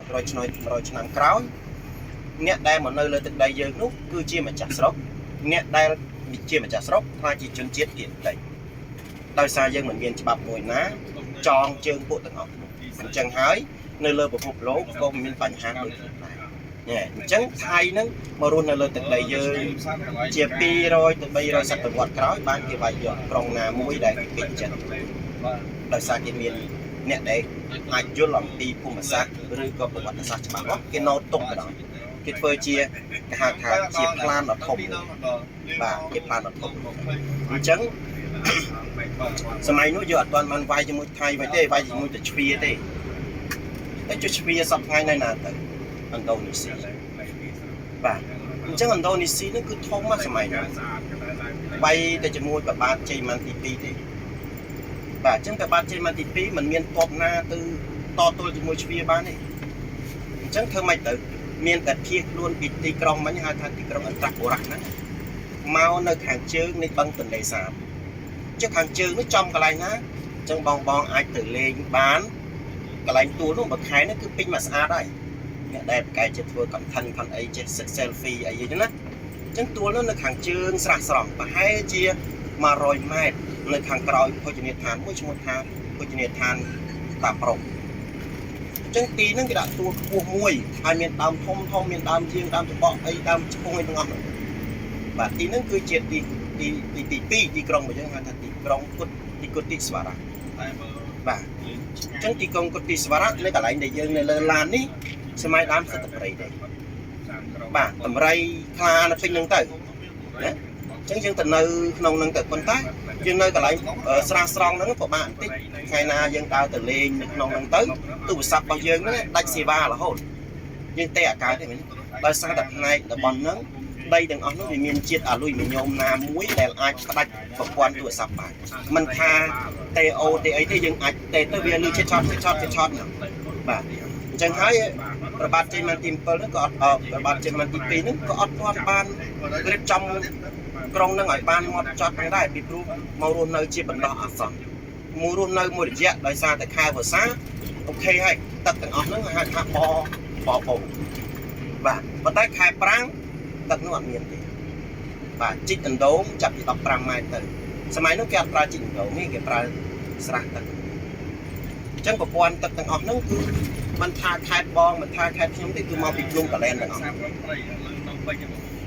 100 ឆ្នាំក្រោយអ្នកដែលមកនៅលើទឹកដីយើងនោះគឺជាម្ចាស់ស្រុកអ្នកដែលជាម្ចាស់ស្រុកខ្លាចជាជនជាតិទៀតដីដោយសារយើងមិនមានច្បាប់មួយណាចងជើងពួកទាំងអស់អញ្ចឹងហើយនៅលើពិភពលោកក៏មានបញ្ហាដូចគ្នាដែរអញ្ចឹងថៃហ្នឹងមករស់នៅលើទឹកដីយើងជា200ទៅ300សតវត្សក្រោយបានគេវាយយកក្រុងណាមួយដែលគេពេញចិត្តដោយសារគេមានអ្នកដែលអាចយល់អំពីភូមិសាស្ត្រឬក៏ប្រវត្តិសាស្ត្រច្បាស់លាស់គេណូតទុកទៅដល់គេធ្វើជាគេហៅថាជាប្លានដ៏ធំបាទជាប្លានដ៏ធំអញ្ចឹងសម័យនោះយើងអត់ទាន់បានវាយជាមួយថៃវិញទេវាយជាមួយតែជ្វាទេតែជ្វាសពថ្ងៃនៅណាទៅឥណ្ឌូនេស៊ីបាទអញ្ចឹងឥណ្ឌូនេស៊ីនេះគឺធំមកសម័យនោះវាយតែជាមួយប្របាទជ័យម៉ាន់ទី2ទេបាទអញ្ចឹងប្របាទជ័យម៉ាន់ទី2មិនមានទ័ពណាទៅតទល់ជាមួយជ្វាបានទេអញ្ចឹងធ្វើម៉េចទៅមានតែភៀសខ្លួនពីទីក្រុងមិញហៅថាទីក្រុងអន្តរបុរៈហ្នឹងមកនៅខាងជើងនៃបឹងទន្លេសាបចុះខាងជើងនោះចំកន្លែងណាអញ្ចឹងបងអាចទៅលេងបានកន្លែងទួលនោះមួយខែនេះគឺពេញមកស្អាតហើយអ្នកដែលប្រកែកជាធ្វើ content អីចេះ selfie អីហ្នឹងណាអញ្ចឹងទួលនោះនៅខាងជើងស្រះស្រង់ប្រហែលជា100 ម៉ែត្រនៅខាងក្រោយភោជនីយដ្ឋានមួយឈ្មោះថាភោជនីយដ្ឋានតាប្រុកអញ្ចឹងទីហ្នឹងគេដាក់ទួលខ្ពស់មួយហើយមានដើមធំមានដើមជាងដើមច្បក់អីដើមឆ្ពងអីទាំងអស់ហ្នឹងបាទទីហ្នឹងគឺជាទី2ទីក្រុងរបស់យើងហៅថាទីក្រុងគុតិស្វារៈបាទអញ្ចឹងទីក្រុងគុតិស្វារៈនៅកន្លែងដែលយើងនៅលើឡាននេះសម័យដើមសិទ្ធិប្រៃដែរបាទតម្រៃខ្លានៅពេញហ្នឹងទៅណាអញ្ចឹងយើងទៅនៅក្នុងហ្នឹងទៅប៉ុន្តែយើងនៅកន្លែងស្រះស្រង់ហ្នឹងពិបាកបន្តិចថ្ងៃណាយើងដើរទៅលេងនៅក្នុងហ្នឹងទៅទូរស័ព្ទរបស់យើងហ្នឹងដាច់សេវារហូតយើងទេអាកើតទេមែនដោយសារតែផ្នែកតំបន់ហ្នឹងដីទាំងអស់នោះវាមានជាតិអាលុយមីញ៉ូមណាមួយដែលអាចផ្ដាច់ប្រព័ន្ធទូរស័ព្ទបានមិនថាទេអូទេអីទេយើងអាចទេទៅវាលឺឆេតឆតហ្នឹងបាទអញ្ចឹងហើយប្របាទជ័យម៉ាន់ទី7ហ្នឹងក៏អត់ប្របាទជ័យម៉ាន់ទី2ហ្នឹងក៏អត់ទាន់បានរៀបចំក្រុងហ្នឹងឲ្យបានម៉ត់ចត់ផងដែរពីព្រោះមករស់នៅជាបណ្ដោះអាសន្នមករស់នៅមួយរយៈដោយសារតែខែវស្សាអូខេហើយទឹកទាំងអស់ហ្នឹងហៅថាបបោបាទប៉ុន្តែខែប្រាំងទឹកនោះអត់មានទេបាទជីកដណ្ដូងចាប់ពី15 ម៉ែត្រទៅសម័យនោះគេអត់ប្រើជីកដណ្ដូងទេគេប្រើស្រះទឹកអញ្ចឹងប្រព័ន្ធទឹកទាំងអស់ហ្នឹងគឺមិនថាខេត្តបងមិនថាខេត្តខ្ញុំទេគឺមកពីភ្នំកាលែនទាំងអស់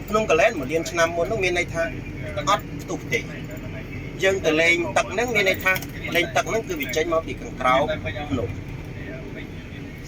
ភ្នំកាលែន1លានឆ្នាំមុននោះមានន័យថាអត់ផ្ទុះទេយើងទៅលេងទឹកហ្នឹងមានន័យថាលេងទឹកហ្នឹងគឺវាចេញមកពីខាងក្រៅភ្នំ